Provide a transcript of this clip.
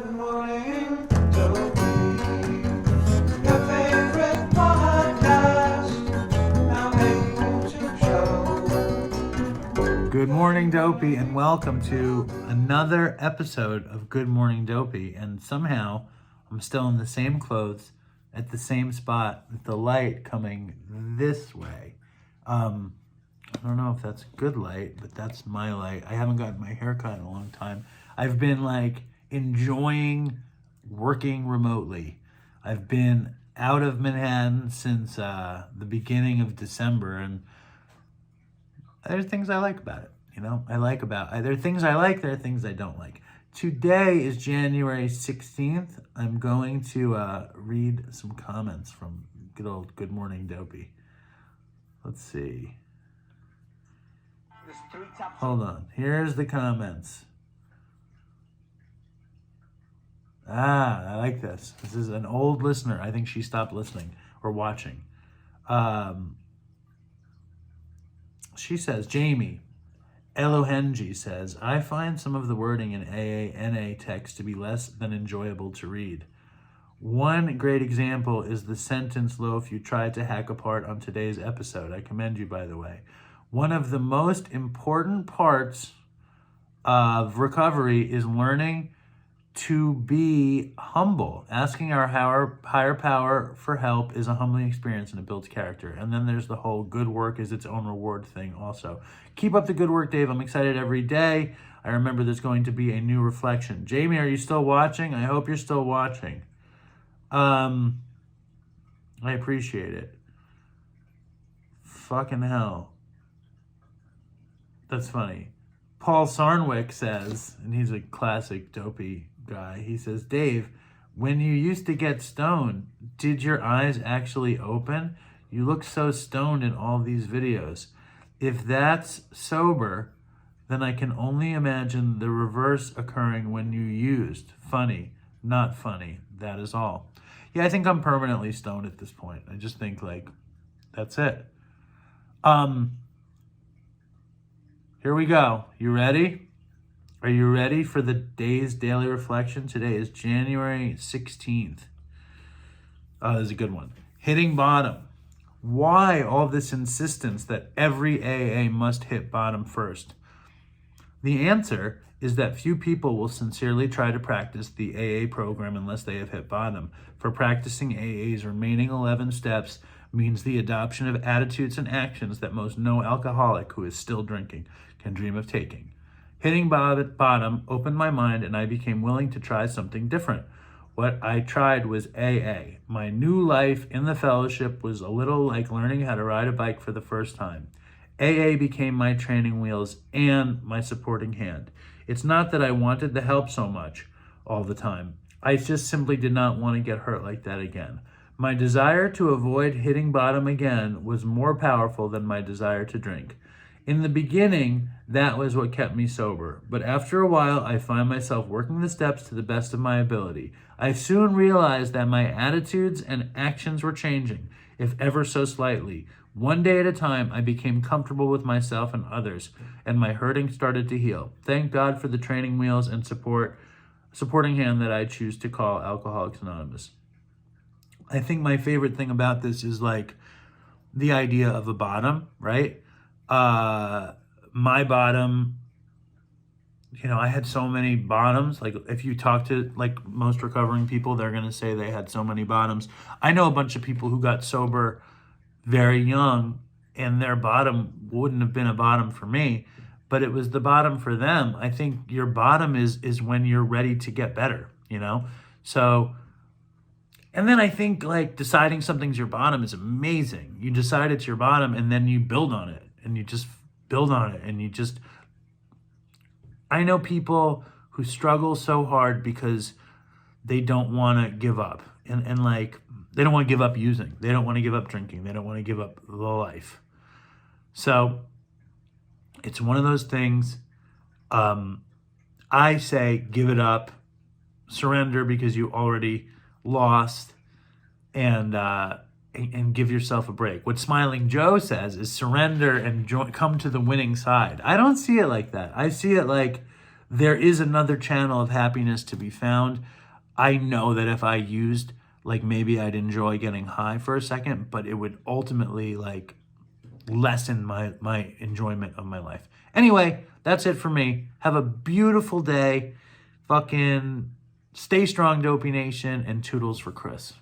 Good morning, Dopey. Your favorite podcast. Now able to show. Good morning, Dopey, and welcome to another episode of Good Morning Dopey. And somehow I'm still in the same clothes at the same spot with the light coming this way. I don't know if that's good light, but that's my light. I haven't gotten my hair cut in a long time. I've been enjoying working remotely. I've been out of Manhattan since the beginning of December, and there are things I like about it. There are things I like, there are things I don't like. Today is January 16th. I'm going to read some comments from good old Good Morning Dopey. Let's see. Hold on. Here's the comments. I like this. This is an old listener. I think she stopped listening or watching. She says, Jamie Elohenji says, I find some of the wording in AA-NA text to be less than enjoyable to read. One great example is the sentence loaf you tried to hack apart on today's episode. I commend you, by the way. One of the most important parts of recovery is learning to be humble. Asking our higher power for help is a humbling experience and it builds character. And then there's the whole good work is its own reward thing also. Keep up the good work, Dave. I'm excited every day. I remember there's going to be a new reflection. Jamie, are you still watching? I hope you're still watching. I appreciate it. Fucking hell. That's funny. Paul Sarnwick says, and he's a classic Dopey guy, he says, Dave, when you used to get stoned, did your eyes actually open? You look so stoned in all these videos. If that's sober, then I can only imagine the reverse occurring when you used. Funny, not funny, that is all. Yeah, I think I'm permanently stoned at this point. I just think that's it. Here we go. You ready? Are you ready for the day's daily reflection? Today is January 16th. Oh, this is a good one. Hitting bottom. Why all this insistence that every AA must hit bottom first? The answer is that few people will sincerely try to practice the AA program unless they have hit bottom. For practicing AA's remaining 11 steps means the adoption of attitudes and actions that most no alcoholic who is still drinking can dream of taking. Hitting bottom opened my mind and I became willing to try something different. What I tried was AA. My new life in the fellowship was a little like learning how to ride a bike for the first time. AA became my training wheels and my supporting hand. It's not that I wanted the help so much all the time. I just simply did not want to get hurt like that again. My desire to avoid hitting bottom again was more powerful than my desire to drink. In the beginning, that was what kept me sober. But after a while, I find myself working the steps to the best of my ability. I soon realized that my attitudes and actions were changing, if ever so slightly. One day at a time, I became comfortable with myself and others, and my hurting started to heal. Thank God for the training wheels and supporting hand that I choose to call Alcoholics Anonymous. I think my favorite thing about this is the idea of a bottom, right? My bottom, I had so many bottoms. If you talk to most recovering people, they're going to say they had so many bottoms. I know a bunch of people who got sober very young and their bottom wouldn't have been a bottom for me, but it was the bottom for them. I think your bottom is when you're ready to get better, So, and then I think deciding something's your bottom is amazing. You decide it's your bottom and then you build on it and you just build on it and I know people who struggle so hard because they don't want to give up and they don't want to give up using. They don't want to give up drinking. They don't want to give up the life. So it's one of those things. I say give it up, surrender because you already lost, and give yourself a break. What Smiling Joe says is surrender and come to the winning side. I don't see it like that. I see it like there is another channel of happiness to be found. I know that if I used, like, maybe I'd enjoy getting high for a second, but it would ultimately, like, lessen my enjoyment of my life. Anyway, that's it for me. Have a beautiful day. Fucking stay strong, Dopey Nation, and toodles for Chris.